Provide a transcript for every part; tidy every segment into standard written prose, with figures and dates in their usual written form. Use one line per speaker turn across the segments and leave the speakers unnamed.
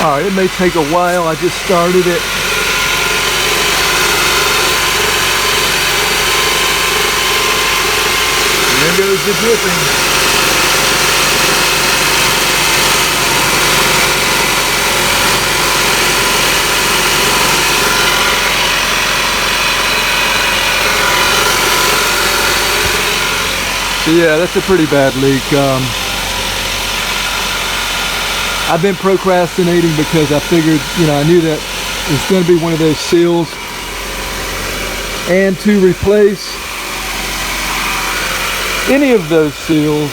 Alright, it may take a while. I just started it. There goes the dripping. So yeah, that's a pretty bad leak. I've been procrastinating because I figured, I knew that it's going to be one of those seals. And to replace any of those seals,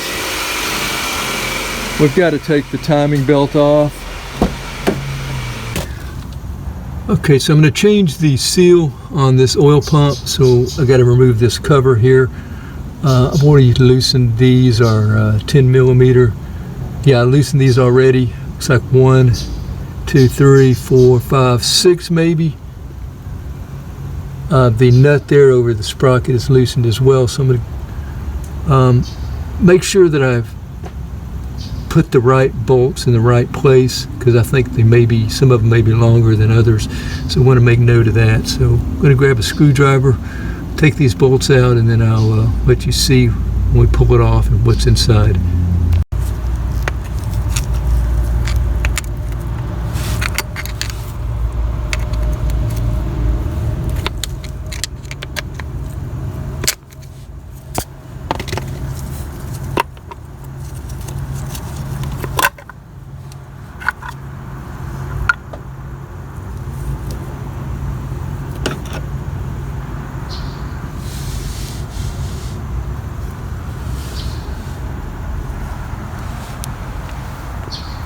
we've got to take the timing belt off. Okay, so I'm going to change the seal on this oil pump. So I got to remove this cover here. I've already loosened these, are 10 millimeter. Yeah, I loosened these already. Looks like 1, 2, 3, 4, 5, 6 maybe. The nut there over the sprocket is loosened as well. So I'm going to make sure that I've put the right bolts in the right place, because I think they may be, some of them may be longer than others. So I want to make note of that. So I'm going to grab a screwdriver, take these bolts out, and then I'll let you see when we pull it off and what's inside.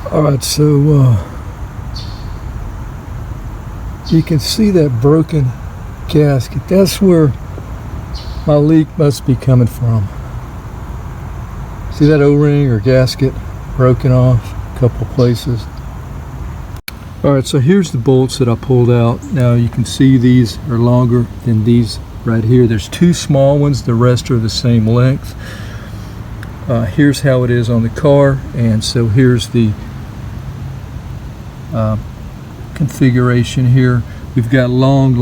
Alright, so you can see that broken gasket. That's where my leak must be coming from. See that O-ring or gasket broken off a couple places. Alright, so here's the bolts that I pulled out. Now you can see these are longer than these right here. There's 2 small ones, the rest are the same length. Here's how it is on the car, and so here's the configuration here. We've got long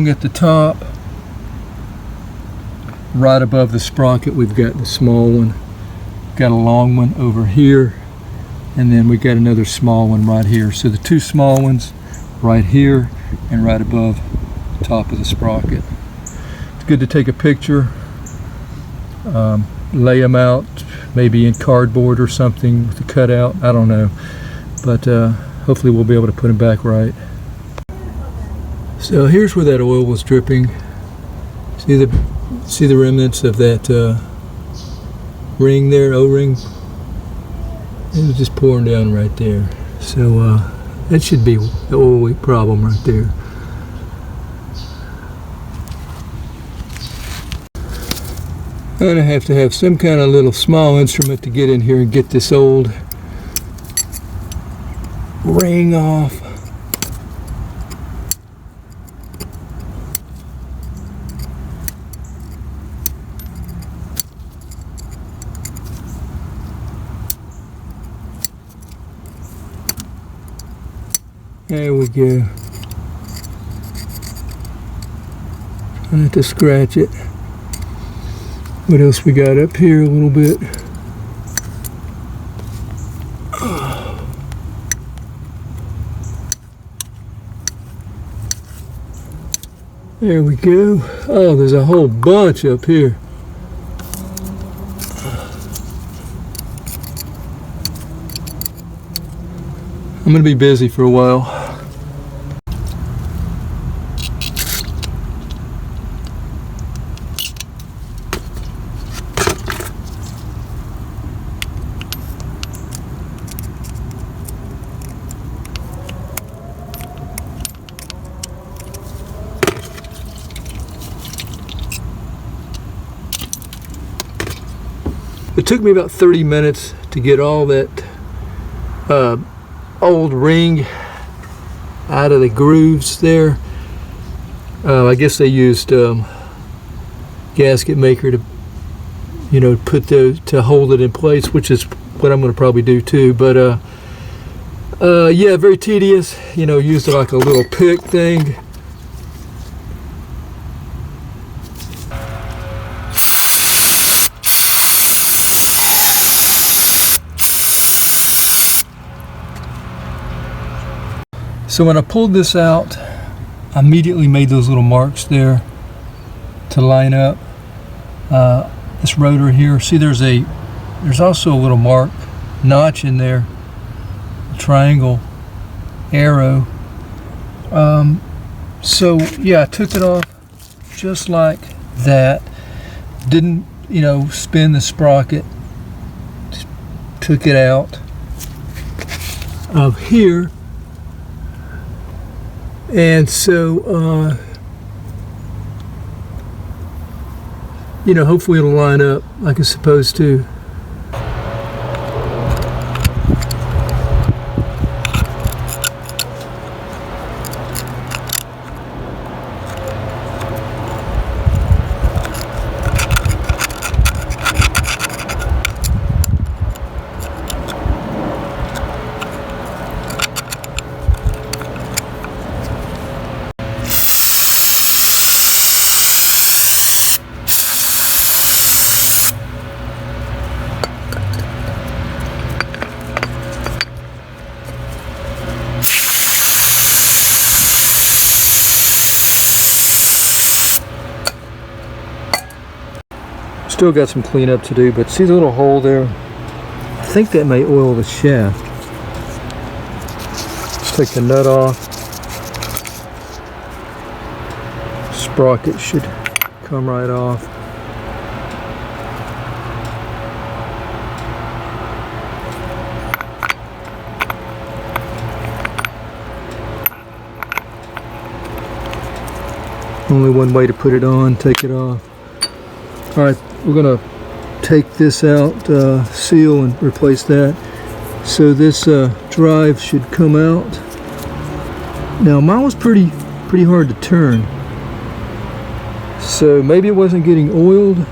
at the top. Right above the sprocket we've got the small one. Got a long one over here, and then we got another small one right here. So the 2 small ones right here and right above the top of the sprocket. It's good to take a picture, lay them out maybe in cardboard or something with a cutout, I don't know, but hopefully we'll be able to put them back right. So here's where that oil was dripping. See the remnants of that ring there, O-ring? It was just pouring down right there. So that should be the oil leak problem right there. I'm going to have some kind of little small instrument to get in here and get this old ring off. There we go. Trying not to scratch it. What else we got up here a little bit? There we go. Oh, there's a whole bunch up here. I'm going to be busy for a while. It took me about 30 minutes to get all that old ring out of the grooves there. I guess they used gasket maker to you know, put those to hold it in place, which is what I'm going to probably do too. But yeah, very tedious. You know, used like a little pick thing. So when I pulled this out, I immediately made those little marks there to line up this rotor here. See, there's also a little mark, notch in there, a triangle, arrow. So yeah, I took it off just like that. Didn't, you know, spin the sprocket. Just took it out of here. And so, you know, hopefully it'll line up like it's supposed to. Still got some cleanup to do, but see the little hole there? I think that may oil the shaft. Let's take the nut off. Sprocket should come right off. Only one way to put it on, take it off. All right, we're gonna take this out, seal and replace that. So this drive should come out. Now mine was pretty hard to turn. So maybe it wasn't getting oiled.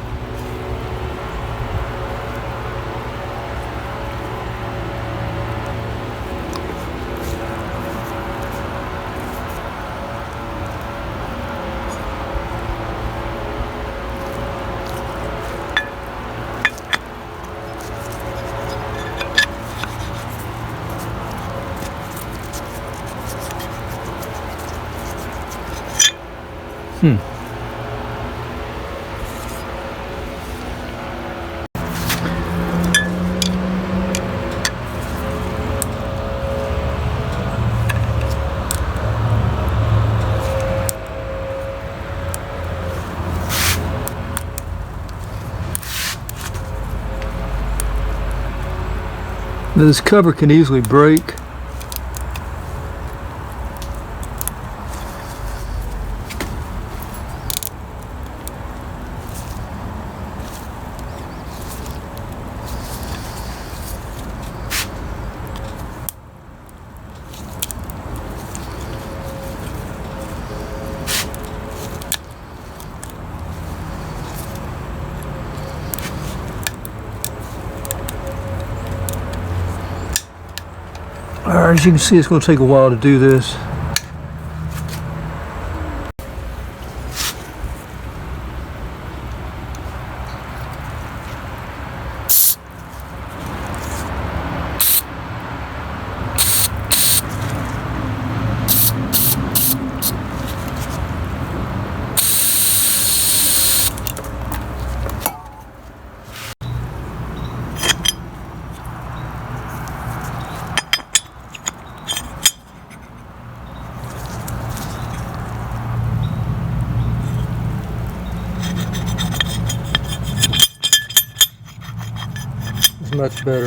Now this cover can easily break. Alright, as you can see, it's going to take a while to do this. Much better.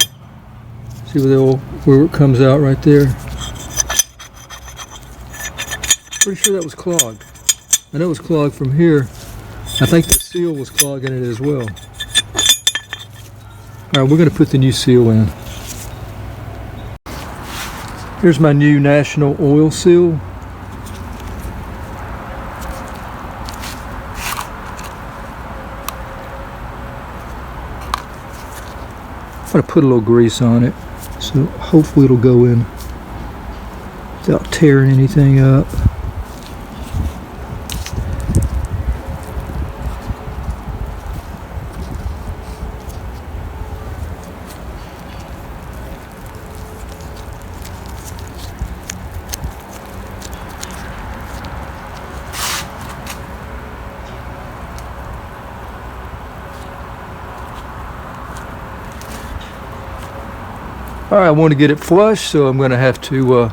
See where it comes out right there. Pretty sure that was clogged. I know it was clogged from here. I think the seal was clogging it as well. Alright, we're going to put the new seal in. Here's my new National Oil seal. I'm going to put a little grease on it, so hopefully it'll go in without tearing anything up. All right, I want to get it flush, so I'm going to have to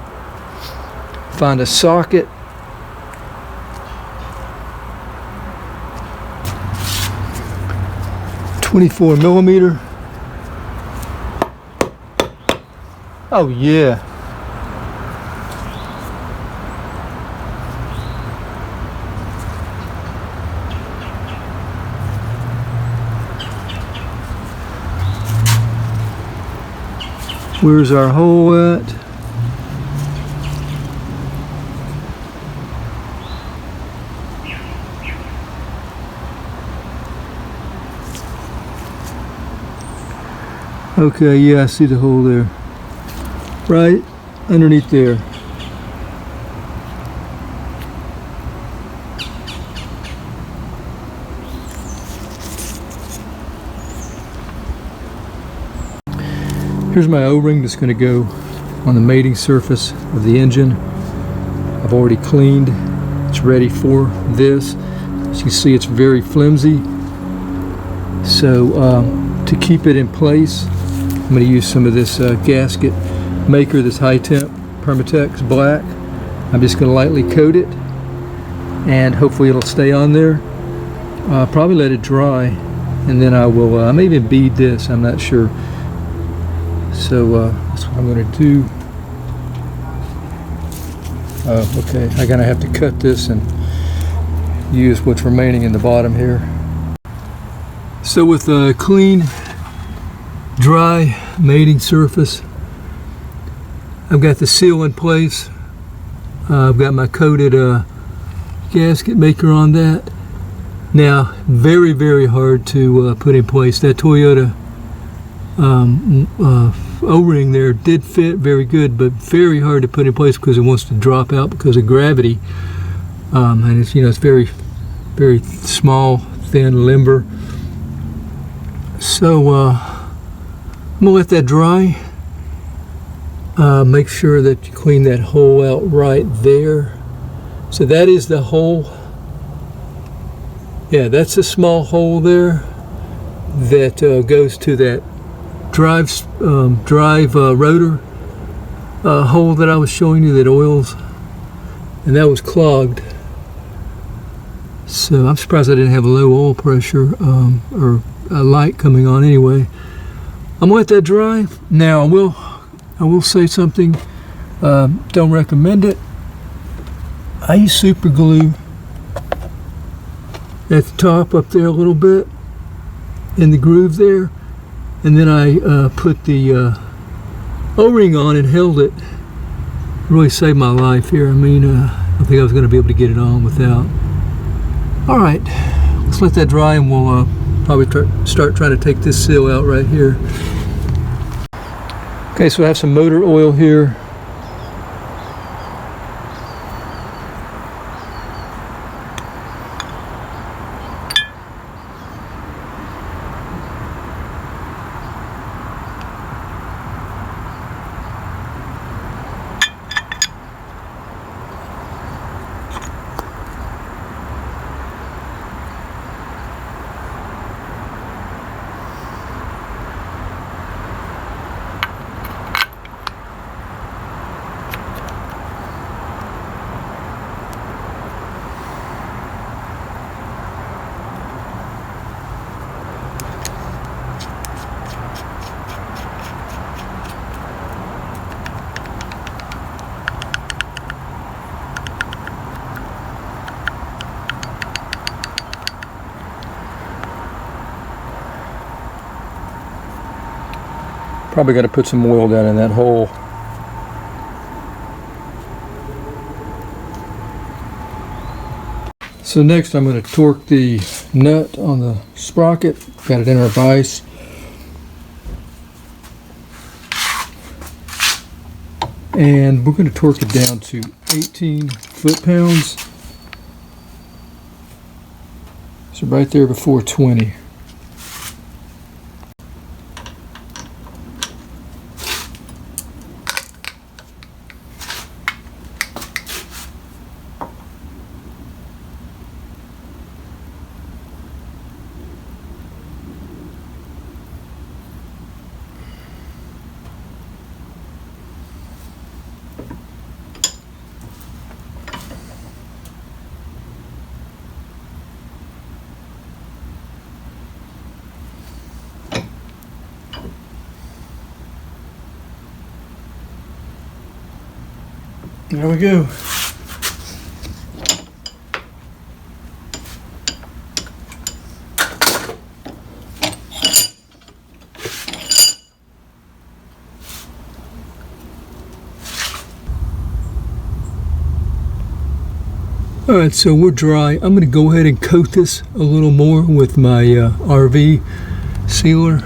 find a socket. .24mm. Oh yeah. Where's our hole at? Okay, yeah, I see the hole there. Right underneath there. Here's my O-ring that's going to go on the mating surface of the engine. I've already cleaned. It's ready for this. As you can see, it's very flimsy. So to keep it in place, I'm going to use some of this gasket maker, this high temp Permatex black. I'm just going to lightly coat it, and hopefully it'll stay on there. Probably let it dry, and then I will. I may even bead this. I'm not sure. So that's what I'm going to do. Okay, I'm going to have to cut this and use what's remaining in the bottom here. So with a clean, dry mating surface, I've got the seal in place. I've got my coated gasket maker on that. Now, very, very hard to put in place. That Toyota O-ring there did fit very good, but very hard to put in place because it wants to drop out because of gravity. And it's, it's very, very small, thin, limber. So I'm gonna let that dry. Make sure that you clean that hole out right there. So that is the hole. Yeah, that's a small hole there that goes to that drive rotor hole that I was showing you that oils, and that was clogged. So I'm surprised I didn't have a low oil pressure or a light coming on. Anyway, I'm gonna let that dry. Now I will say something. Don't recommend it. I use super glue at the top up there a little bit in the groove there, and then I put the O-ring on and held it. Really saved my life here. I mean, I don't think I was going to be able to get it on without. All right, let's let that dry, and we'll probably start trying to take this seal out right here. Okay, so I have some motor oil here. Probably got to put some oil down in that hole. So next I'm going to torque the nut on the sprocket. Got it in our vise. and we're going to torque it down to 18 foot-pounds. So right there before 20. There we go. Alright, so we're dry. I'm going to go ahead and coat this a little more with my RV sealer.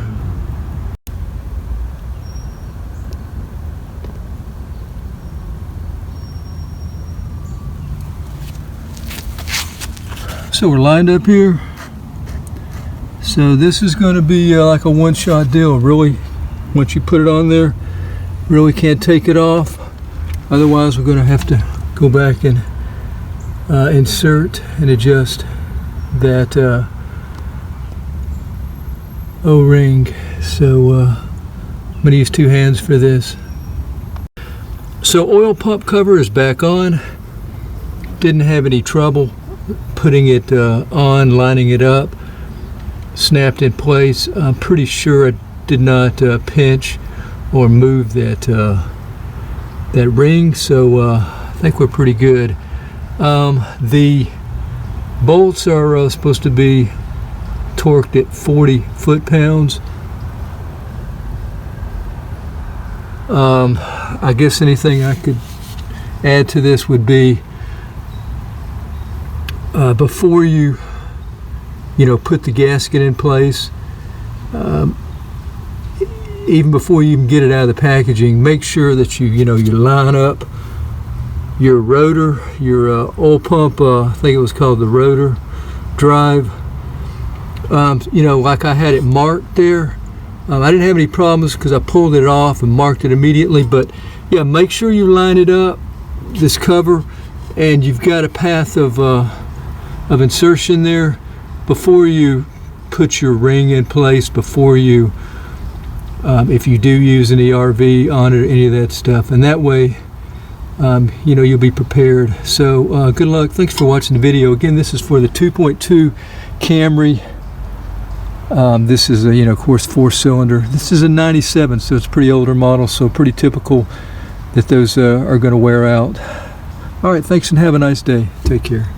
So we're lined up here. So this is going to be like a one-shot deal. Really, once you put it on there, really can't take it off. Otherwise, we're going to have to go back and insert and adjust that O-ring. So I'm going to use two hands for this. So oil pump cover is back on. Didn't have any trouble putting it on, lining it up, snapped in place. I'm pretty sure I did not pinch or move that ring, so I think we're pretty good. The bolts are supposed to be torqued at 40 foot-pounds. I guess anything I could add to this would be before you put the gasket in place, even before you can get it out of the packaging, make sure that you line up your rotor, your oil pump, I think it was called the rotor drive. Like I had it marked there. I didn't have any problems because I pulled it off and marked it immediately, but yeah, make sure you line it up, this cover, and you've got a path of insertion there before you put your ring in place, before you if you do use an ERV on it or any of that stuff, and that way you'll be prepared. So good luck. Thanks for watching the video. Again, this is for the 2.2 Camry. This is a of course 4-cylinder. This is a 97, so it's a pretty older model, so pretty typical that those are going to wear out. All right, thanks and have a nice day. Take care.